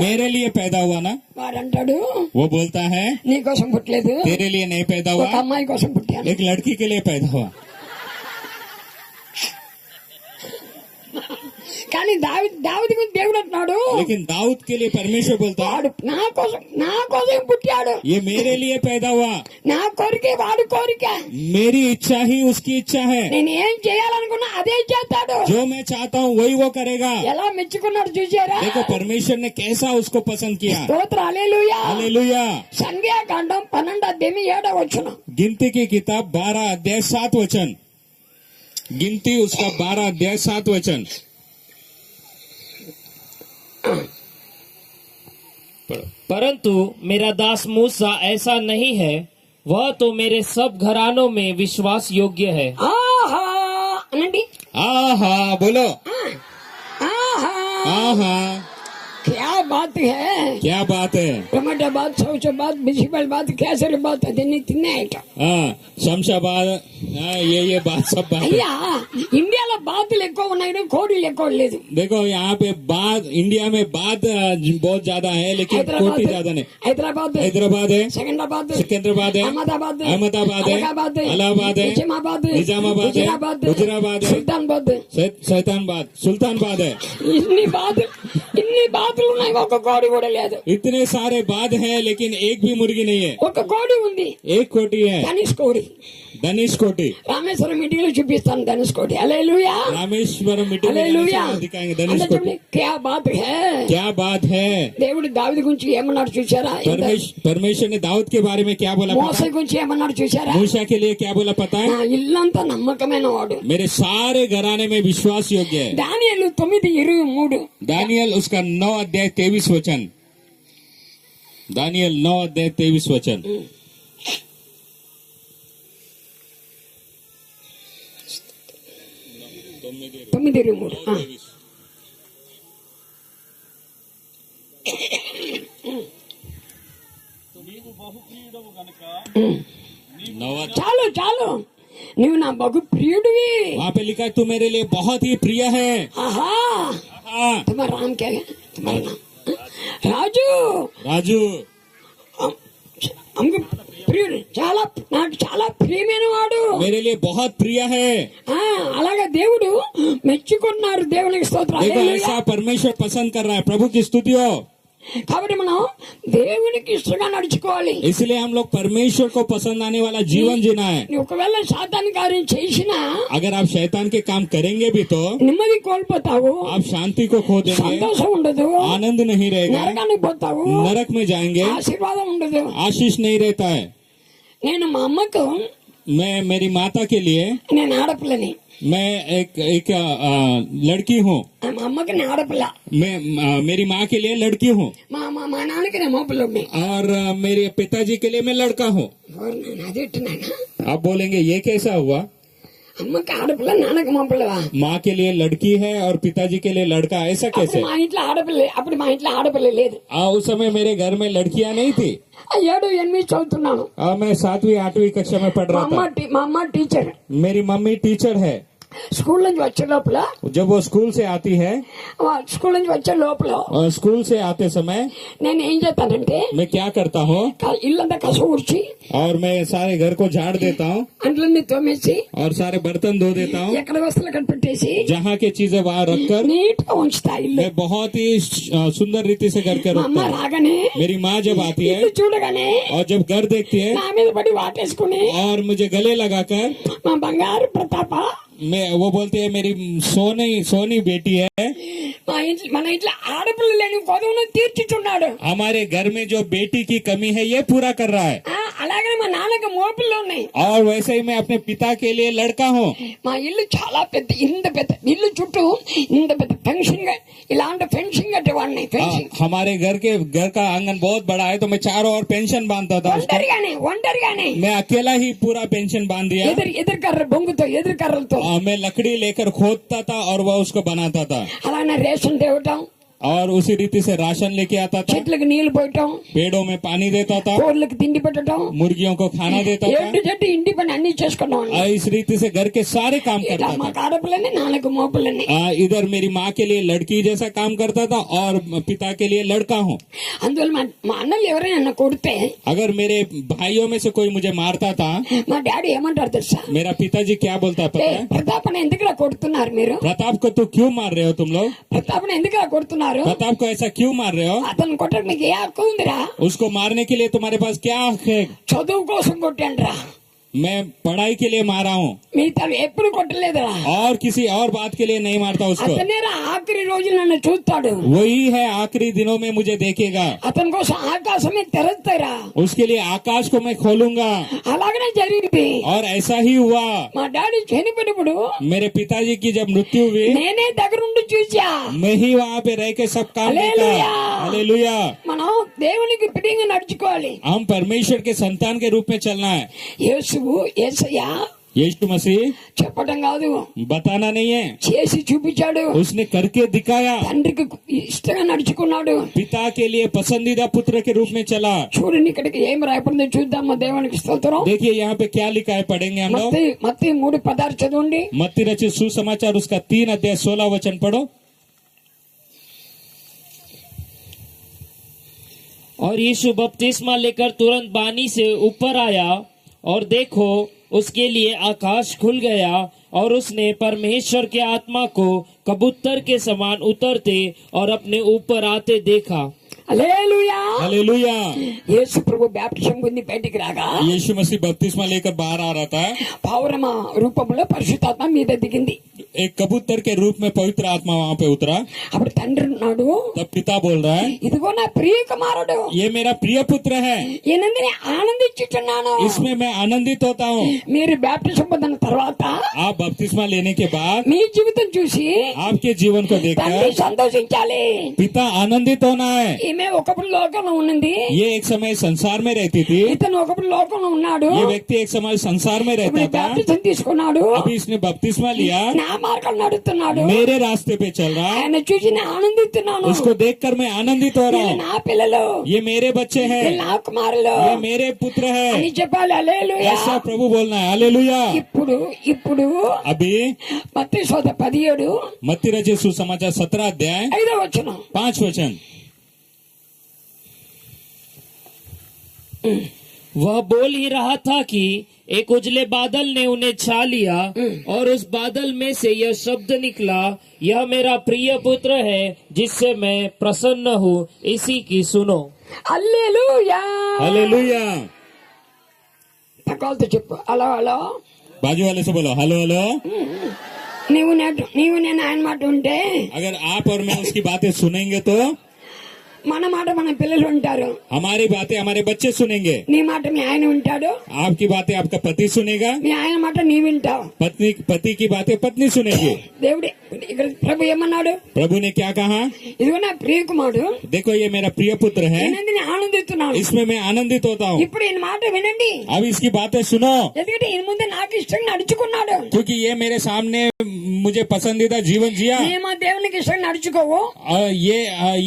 मेरे लिए पैदा हुआ ना, వాడంటాడు वो बोलता है నీ కోసం పుట్టలేదు, तेरे लिए नहीं पैदा ఒక हुआ, అమ్మాయి కోసం పుట్టాను. एक लड़की के लिए पैदा हुआ. కానీ దావీదు గురించి దేవుడు అంటున్నాడు, लेकिन दाऊद के लिए परमेश्वर बोलता है వాడు నా కోసం పుట్టాడు, ये मेरे लिए पैदा हुआ, నా కోరికే వాడు కోరిక. मेरी इच्छा ही उसकी इच्छा है, నేను ఏం చేయాలనుకున్నా అదే చేస్తాడు. जो मैं चाहता हूँ वही वो करेगा. ఎలా మెచ్చుకున్నాడు చూసారా? देखो परमेश्वर ने कैसा उसको पसंद किया. స్తోత్రం హల్లెలూయా. हालेलुया. సంఖ్యాకాండం 12:7 गिनती की किताब 12 अध्याय 7 वचन. गिनती उसका 12 अध्याय 7 वचन. परंतु मेरा दास मूसा ऐसा नहीं है, वह तो मेरे सब घरानों में विश्वास योग्य है. ఆహా అనండి. आहा बोलो. ఆహా आहा क्या बात है. क्या बात है. टमाटर बात, सौचा बात, बिस्मिल बात, केसरी बात, అదన్నీ తిన్నాయట. हाँ शमशाबाद. हाँ ये बात सब बात है. అయ్యా ఇండియాలో బాతులు ఎక్కువ ఉన్నాయి, కోడిలు ఎక్కువ లేదు. देखो यहाँ पे बात, इंडिया में बात बहुत ज्यादा है लेकिन कोटी ज्यादा नहीं. హైదరాబాద్ हैदराबाद है, సికింద్రాబాద్ सिकंदराबाद है, అహ్మదాబాద్ अहमदाबाद है, इलाहाबाद है, నిజామాబాద్ निजामाबाद है, गुजराबाद है, సుల్తానాబాద్. सुल्तानबाद है. ఇన్ని బాతులు ఉన్నాయి, ఒక కోడి కూడా లేదు. इतने सारे बाद है लेकिन एक भी मुर्गी नहीं है. ఒక కోడి ఉంది, एक कोटी है, ధనుష్ కోడి. धनुष कोटी. రామేశ్వరం మీటింగ్లో చూపిస్తాను ధనుష్ కోడి. హల్లెలూయా रामेश्वरम मीटिंग में హల్లెలూయా. दिखाएंगे धनुष कोटी. క్యా బాత్ హై. क्या बात है. దేవుడు దావీదు గురించి ఏమన్నాడు చూసారా? परमेश्वर ने दाऊद के बारे में क्या बोला మోసే पता? గురించి ఏమన్నాడు చూసారా? मूसा के लिए क्या बोला पता నా है? ఇల్లంతా నమ్మకమైన వాడు. मेरे सारे घराने में विश्वास योग्य है. దానియేలు 9:23. दानियल उसका 9 अध्याय 23 वचन. दानियल 9 अध्याय 23 वचन. తొమ్మిది 23. చాలు చాలు, నువ్వు నా బహు ప్రియుడివి. वहाँ पे लिखा है तू मेरे लिए बहुत ही प्रिय है. ఆహా हाँ, तुम्हारा नाम क्या है? तुम्हारा नाम రాజు. राजू हमको ప్రియుడు, చాలా నాకు చాలా ప్రియమైన వాడు. मेरे लिए बहुत प्रिय है. అలాగే దేవుడు మెచ్చుకున్నారు. దేవునికి స్తోత్రం. देखो హల్లెలూయా. ऐसा परमेश्वर पसंद कर रहा है. प्रभु की स्तुति हो. కాబట్టి మనం దేవునికి ఇష్టంగా నడుచుకోవాలి. इसलिए हम लोग परमेश्वर को पसंद आने वाला जीवन जीना है. నువ్వు ఒకవేళ సాతాను కార్యం చేసినా अगर आप शैतान के काम करेंगे भी तो నెమ్మది కోల్పోతావు, आप शांति को खो देंगे, సంతోషం ఉండదు, आनंद नहीं रहेगा, నరకానికి పోతావు, नरक में जाएंगे, ఆశీర్వాదం ఉండదు. आशीष नहीं रहता है. నేను మా అమ్మకు, मैं मेरी माता के लिए, నేను ఆడపిల్లని, मैं एक लड़की हूँ. మా అమ్మకి నేను ఆడపిల్ల, मैं मेरी माँ के लिए लड़की हूँ మా మా మా నాన్నకి నేను మోపిల్లని. और मेरे पिताजी के लिए मैं लड़का हूँ. అదే నాయన, आप बोलेंगे ये कैसा हुआ? అమ్మకి ఆడపిల్ల, నాన్నకి మోపిల్లవా? माँ के लिए लड़की है और पिताजी के लिए लड़का, ऐसा कैसे? మా ఇంట్లో ఆడపిల్ల, అప్పుడు మా ఇంట్లో ఆడపిల్ల లేదు. उस समय मेरे घर में लड़कियां नहीं थी. 7, 8 చదువుతున్నాను. मैं 7वीं 8वीं कक्षा में पढ़ మా रहा था. అమ్మ టీచర్. मेरी मम्मी टीचर है. స్కూల్ నుంచి వచ్చే లోపల, जब वो स्कूल से आती है, స్కూల్ నుంచి వచ్చే లోపల और स्कूल से आते समय నేను ఏం చేస్తానంటే मैं क्या करता हूँ, ఇల్లంతా కస ఊడ్చి, और मैं सारे घर को झाड़ देता हूँ అంట్లన్నీ తోమేసి, और सारे बर्तन धो देता हूँ. ఎక్కడ వస్తువులు అక్కడ పెట్టేసి जहाँ की चीजें वहाँ रखकर నీట్ గా ఉంచుతా ఇల్లు. मैं बहुत ही सुंदर रीति से घर के మా అమ్మ रखता हूँ. రాగానే, मेरी माँ जब आती है ఇల్లు చూడగానే और जब घर देखती है నా మీద పడి వాటేసుకుని, और मुझे गले लगाकर, మా బంగారు ప్రతాప, मैं वो बोलते हैं मेरी सोनी बेटी है, మన ఇంట్లో ఆడపిల్ల లేని కొదవును తీర్చుచున్నాడు. हमारे घर में जो बेटी की कमी है ये पूरा कर रहा है. అలాగే మా నాన్నకి మోపిల్లు ఉన్నాయి. और वैसे ही मैं अपने पिता के लिए लड़का हूँ. మా ఇల్లు చాలా పెద్ద, ఇంత పెద్ద ఇల్లు చుట్టూ ఇంత పెద్ద ఫెన్సింగ్, ఇలాంటి ఫెన్సింగ్ కట్టేవాడిని. ఫెన్సింగ్ हमारे घर का आंगन बहुत बड़ा है तो मैं चारों ओर पेंशन बांधता था उसको. ఒంటరిగానే मैं अकेला ही पूरा पेंशन बांध दिया. ఎదురుకర్ర బొంగుతో, ఎదురుకర్రలతో मैं लकड़ी लेकर खोदता था और वह उसको बनाता था. అలానే రేషన్ తేవటం, और उसी रीति से राशन लेके आता था, చెట్లకు నీళ్లు పోయటం, पेड़ों में पानी देता था, కోళ్ళకి తిండి పెట్టడం, मुर्गियों को खाना देता था। ఏంటి చెట్టు ఇంటి పని అన్ని చేసుకున్నాం. और इस रीति से घर के सारे काम ఇట్లా करता మా था। ఆడపిల్లని నాన్నకు మోపిల్లని. इधर मेरी माँ के लिए लड़की जैसा काम करता था और पिता के लिए लड़का हूँ। అందువల్ల మా అన్నలు ఎవరైనా నన్ను కొడితే अगर मेरे भाइयों में से कोई मुझे मारता था, మా డాడీ ఏమంటారు తెలుసా? मेरा पिताजी क्या बोलता है पता है? ప్రతాపన ఎందుకులా కొడుతున్నారు మీరు? प्रताप को तो क्यों मार रहे हो तुम लोग? ప్రతాపన ఎందుకులా కొడుతున్నారు? प्रताप को ऐसा क्यों मार रहे हो? అతను కొట్టడానికి మీకు ఏ హక్కు ఉందిరా? उसको मारने के लिए तुम्हारे पास क्या हक है? చదువు కోసం కొట్టాను రా, मैं पढ़ाई के लिए मारा हूँ మిగతా ఎప్పుడు కొట్టలేదురా. और किसी और बात के लिए नहीं मारता उसको। అతనేరా ఆఖరి రోజులు నన్ను చూస్తాడు. वही है आखिरी दिनों में मुझे देखेगा। అతని కోసం ఆకాశమే తెరుస్తారా. उसके लिए आकाश को मैं खोलूंगा। అలాగనే జరిగింది. और ऐसा ही हुआ। మా డాడీ చనిపోయినప్పుడు मेरे पिताजी की जब मृत्यु हुई, నేనే దగ్గరుండి చూసా. मैं ही वहाँ पे रह के सब काम देखा। हालेलुया। हालेलुया। మనం దేవునికి ప్రియంగా నడుచుకోవాలి. हम परमेश्वर के संतान के रूप में चलना है। యేసువు యేసయ్య यीशु मसीह చెప్పడం కాదు, बताना नहीं है, చేసి చూపించాడు. उसने करके दिखाया। తండ్రికి ఇష్టంగా నడుచుకున్నాడు. पिता के लिए पसंदीदा पुत्र के रूप में चला। చూడండి ఇక్కడికి ఏం రాయబడిందో చూద్దామా. దేవునికి స్తోత్రం. देखिए यहाँ पे क्या लिखा है, पढ़ेंगे हम लोग। మత్తయి 3:16 చదవండి. मत्ती रचित सुसमाचार उसका 3 अध्याय 16 वचन पढ़ो। और यीशु बपतिस्मा लेकर तुरंत पानी से ऊपर आया और देखो उसके लिए आकाश खुल गया और उसने परमेश्वर के आत्मा को कबूतर के समान उतरते और अपने ऊपर आते देखा। హల్లెలూయా. हालेलुया। యేసు ప్రభు బాప్టిజం పొంది బయటికి రాగా यीशु मसीह बपतिस्मा लेकर बाहर आ रहा था। పౌరమ రూపంలో పరిశుద్ధాత్మ మీద దిగింది. एक कबूतर के रूप में पवित्र आत्मा वहाँ पे उतरा। అప్పుడు తండ్రి ఉన్నాడు, तब पिता बोल रहा है, ఇదిగో నా ప్రియ కుమారుడు, ये मेरा प्रिय पुत्र है, ఈయనందుని ఆనందించుచున్నాను. इसमें मैं आनंदित होता हूँ। మీరు బాప్టిజం పొందిన తర్వాత आप बपतिस्मा लेने के बाद మీ జీవితం చూసి आपके जीवन को తండ్రి देखकर సంతోషించాలి. पिता आनंदित होना है। ఈమె ఒకప్పుడు లోకంలో ఉన్నది, ये एक समय संसार में रहती थी, ఇతను ఒకప్పుడు లోకంలో ఉన్నాడు. ये व्यक्ति एक समय संसार में रहता ఇప్పుడు था, బాప్టిజం తీసుకున్నాడు, अभी इसने बपतिस्मा लिया, నా మార్గం నడుస్తున్నాడు. मेरे रास्ते पे चल रहा है, ఆయన చూసి నేను ఆనందిస్తున్నాను. उसको देखकर मैं आनंदित हो रहा వీళ్ళు हूँ। నా పిల్లలు, ये मेरे बच्चे हैं, వీళ్ళు నా కుమారులు ये मेरे पुत्र అని हैं, చెప్పాలి. హల్లెలూయా. ऐसा प्रभु बोलना है। हालेलुया। ఇప్పుడు ఇప్పుడు अभी మత్తయి సువార్త 17 मत्ती रचित सुसमाचार 17 अध्याय 5వ వచనం. 5 वचन। वह बोल ही रहा था कि एक उजले बादल ने उन्हें छा लिया और उस बादल में से यह शब्द निकला, यह मेरा प्रिय पुत्र है जिससे मैं प्रसन्न हूँ, इसी की सुनो। హల్లెలూయా. हालेलुया। పక్కలతో చెప్పు, హలో హలో. बाजू वाले से बोलो हेलो हेलो। నీవు నేను ఆయన మాట ఉంటే अगर आप और मैं उसकी बातें सुनेंगे तो మన మాట మన పిల్లలు ఉంటారు. हमारी बातें हमारे बच्चे सुनेंगे, నీ మాట మీ ఆయన వింటాడు, आपकी बातें आपका पति सुनेगा, మీ ఆయన మాట నీ వింటావు. पति की बातें पत्नी सुनेगी। దేవుడి ఇక్కడ ప్రభు ఏమన్నాడు? प्रभु ने क्या कहा, ఇదిగో నా ప్రియ కుమారుడు, देखो ये मेरा प्रिय पुत्र है, నేను ఆనందిస్తున్నాను. इसमें मैं आनंदित होता हूँ। ఇప్పుడు ఈయన మాట వినండి, अब इसकी बातें सुनो, ఎందుకంటే ఈయన ముందే నాకు ఇష్టంగా నడుచుకున్నాడు. क्योंकि ये मेरे सामने मुझे पसंदीदा जीवन जिया। ఏమో దేవునికి ఇష్టంగా నడుచుకోవు,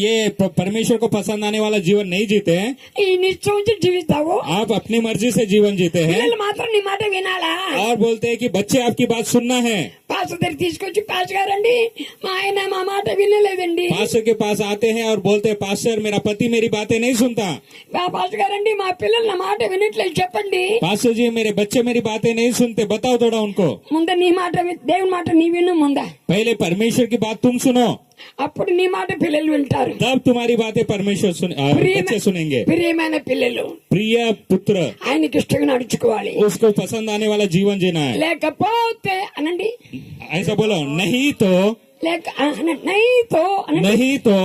ये परमेश्वर को पसंद आने वाला जीवन नहीं जीते हैं, ఈ నిశ్చయం ఉంచి జీవిస్తావు. आप अपनी मर्जी से जीवन जीते हैं పిల్లలు మాత్రం నీ మాట వినాలా? और बोलते हैं कि बच्चे आपकी बात सुनना है। పాస్ దగ్గర తీసుకొచ్చి పాస్ గారండి మా ఆయన మా మాట వినలేదండి, पास्टर के पास आते हैं और बोलते हैं पास्टर मेरा पति मेरी बातें नहीं सुनता, మా పాస్ గారండి మా పిల్లలు నా మాట వినట్లేదు చెప్పండి. पास्टर जी मेरे बच्चे मेरी बातें नहीं सुनते, बताओ थोड़ा उनको। ముందు నీ మాట దేవుని మాట నీ విను ముందా, पहले परमेश्वर की बात तुम सुनो, అప్పుడు నీ మాట పిల్లలు వింటారు. तब तुम्हारी बातें परमेश्वर बच्चे सुनेंगे। ప్రియమైన పిల్లలు प्रिय पुत्र, ఆయనకి ఇష్టంగా నడుచుకోవాలి. उसको पसंद आने वाला जीवन जीना है। లేకపోతే అనండి, ऐसा बोलो, नहीं तो లేక నైతో అనండి. नहीं तो।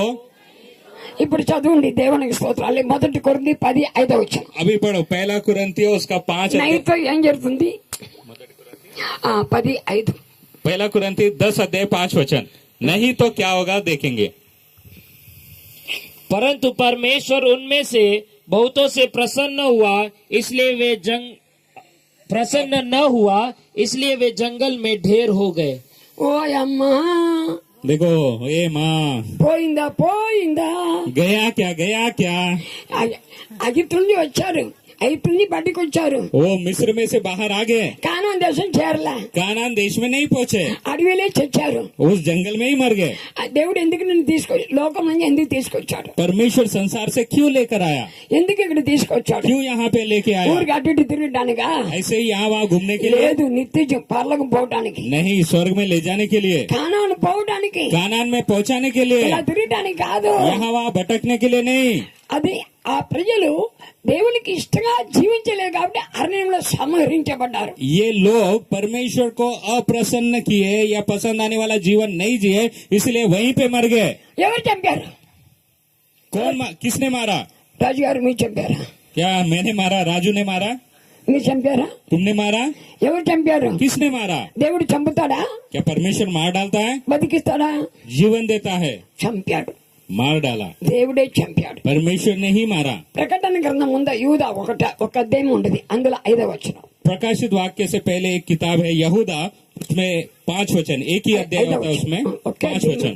ఇప్పుడు చదవండి దేవునికి స్తోత్రాలు. 1 కొరింథీ 10:5 వచ్చిన अभी पढ़ो पहला कुरिन्थियों उसका 5 నైతో ఏం జరుగుతుంది? 10:5 पहला कुरिन्थी 10 अध्याय 5 वचन। नहीं तो क्या होगा देखेंगे। परंतु परमेश्वर उनमें से बहुतों से प्रसन्न हुआ, इसलिए वे प्रसन्न न हुआ, इसलिए वे जंगल में ढेर हो गए। ఓ అమ్మా देखो ए माँ పోయిందా పోయిందా गया क्या ఐగుప్తు నుండి వచ్చారు, ఐగుప్తు నుండి బయటికి వచ్చారు, वो मिस्र में से बाहर आ गए, కానాన్ దేశం చేరలా, कानान देश में नहीं पहुंचे, అడవిలో చచ్చారు. उस जंगल में ही मर गए. ఆ దేవుడు ఎందుకు నిన్ను లోకం నుంచి ఎందుకు తీసుకొచ్చాడు? परमेश्वर संसार से क्यों लेकर आया, ఎందుకు ఇక్కడ తీసుకొచ్చాడు? क्यों यहाँ पे लेके आया? ఊరికి అటు ఇటు తిరగడానికా? ऐसे ही यहाँ वहाँ घूमने के लिए లేదు, నిత్యం పరలోకం పోవడానికి, नहीं, స్వర్ग में ले जाने के लिए, కానాను పోవడానికి, कानान में पहुंचाने के लिए, ఇలా తిరగడానికి కాదు. यहाँ वहाँ भटकने के लिए नहीं. అది ఆ ప్రజలు దేవునికి ఇష్టంగా జీవించలేదు కాబట్టి అరణ్యంలో సంహరించబడ్డారు. ये लोग परमेश्वर को अप्रसन्न किए या पसंद आने वाला जीवन नहीं जिए, इसलिए वहीं पे मर गए. ఎవరు చంపారు? किसने मारा? రాజుగారు మీరు చంపారా? क्या मैंने मारा? राजू ने मारा? మీరు చంపారా? तुमने मारा? ఎవరు చంపారు? किसने मारा? దేవుడు చంపుతాడా? क्या परमेश्वर मार डालता है? బతికిస్తాడా? जीवन देता है. చంపాడు. मार डाला. దేవుడే చంపాడు. परमेश्वर ने ही मारा. ప్రకటన గ్రంథం ముందు యూదా ఒక అధ్యాయం ఉండదు, అందులో 5వ వచనం. प्रकाशित वाक्य से पहले एक किताब है यहूदा, उसमें 5 वचन, एक ही अध्याय होता है, उसमें 5 वचन.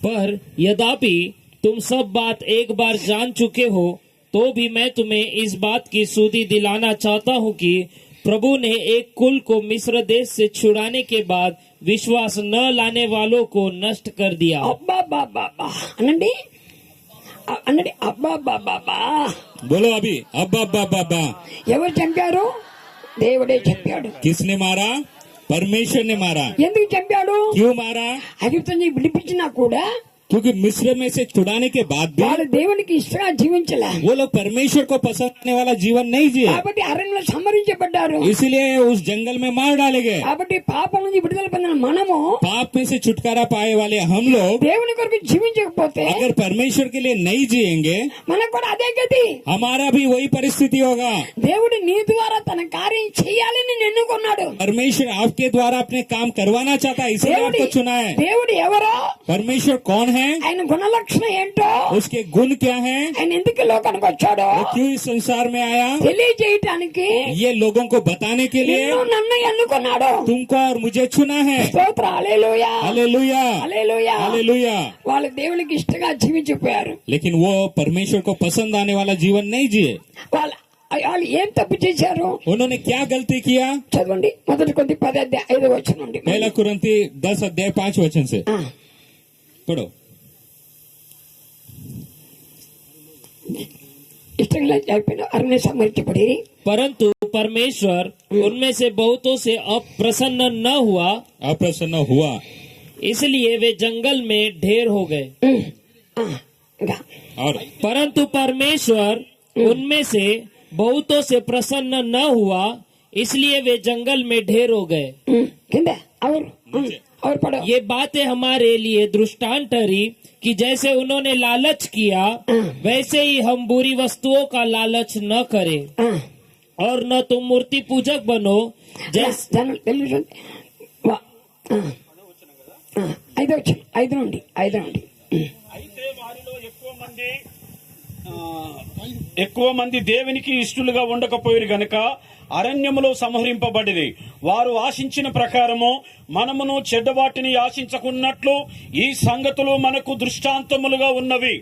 पर यद्यपि तुम सब बात एक बार जान चुके हो, तो भी मैं तुम्हें इस बात की सुधि दिलाना चाहता हूँ कि प्रभु ने एक कुल को मिस्र देश से छुड़ाने के बाद विश्वास न लाने वालों को नष्ट कर दिया. అబ్బా బాబా అనండి, అనండి, అబ్బా బాబా. बोलो अभी अब्बा अब्बा अब्बा. ఎవరు చంపారు? దేవుడే చంపాడు. किसने मारा? परमेश्वर ने मारा. ఎందుకు చంపాడు? क्यों मारा? ఐగుప్తు నుంచి విడిపించినా కూడా क्योंकि मिस्र में से छुड़ाने के बाद వాళ్ళు भी దేవునికి ఇష్టంగా జీవించలే, वो लोग परमेश्वर को पसंद आने वाला जीवन नहीं जिए, కాబట్టి అరణ్యంలో సంహరించబడ్డారు. इसलिए उस जंगल में मार डाले गए. కాబట్టి పాపం నుంచి విడుదల పొందిన మనము पाप में से छुटकारा पाए वाले हम लोग దేవుని కొరకు జీవించకపోతే अगर परमेश्वर के लिए नहीं जिएंगे, మనకు కూడా అదే గతి. हमारा भी वही परिस्थिति होगा. దేవుడు నీ ద్వారా తన కార్యం చేయాలని నిన్ను ఎన్నుకున్నాడు. परमेश्वर आपके द्वारा अपने काम करवाना चाहता है, इसलिए आपको चुना है. దేవుడు ఎవరో, परमेश्वर कौन है, ఆయన గుణలక్షణం ఏంటో, उसके गुण क्या हैं, ఆయన ఎందుకు లోకానికి వచ్చాడో वो क्यों इस संसार में आया, తెలియజేయటానికి ये लोगों को बताने के लिए నిన్ను నన్ను ఎన్నుకున్నాడు. तुमको और मुझे चुना है. స్తోత్ర, హల్లెలూయా, हालेलुया, హల్లెలూయా. हालेलुया. వాళ్ళు దేవునికి ఇష్టంగా జీవించిపోయారు. लेकिन वो परमेश्वर को पसंद आने वाला जीवन नहीं जिए. వాళ్ళు వాళ్ళు ఏం తప్పు చేశారు? उन्होंने क्या गलती किया? చదవండి, మొదటి కొద్ది 10 వచనం నుండి. पहला कुरिन्थी 10 अध्याय 5 वचन से ఆ, पढ़ो. ఇష్టంగా అయిపోయిన అరణ్య సంహరించబడి परंतु परमेश्वर उनमें से बहुतों से अप्रसन्न न हुआ, अप्रसन्न हुआ, इसलिए वे जंगल में ढेर हो गए. ఇంకా और परंतु परमेश्वर उनमें से बहुतों से प्रसन्न न हुआ, इसलिए वे जंगल में ढेर हो गए. కింద और पढ़ो. ये बातें हमारे लिए दृष्टांत ठहरी कि जैसे उन्होंने लालच किया, वैसे ही हम बुरी वस्तुओं का लालच न करें, और न तुम मूर्ति पूजक बनो. जैसे 5 నుండి. అయితే వారిలో ఎక్కువ మంది దేవునికి ఇష్టలుగా ఉండకపోయారు గనక అరణ్యములో సంహరింపబడిరి. వారు ఆశించిన ప్రకారము మనమును చెడ్డవాటిని ఆశించకున్నట్లు ఈ సంగతులు మనకు దృష్టాంతములుగా ఉన్నవి.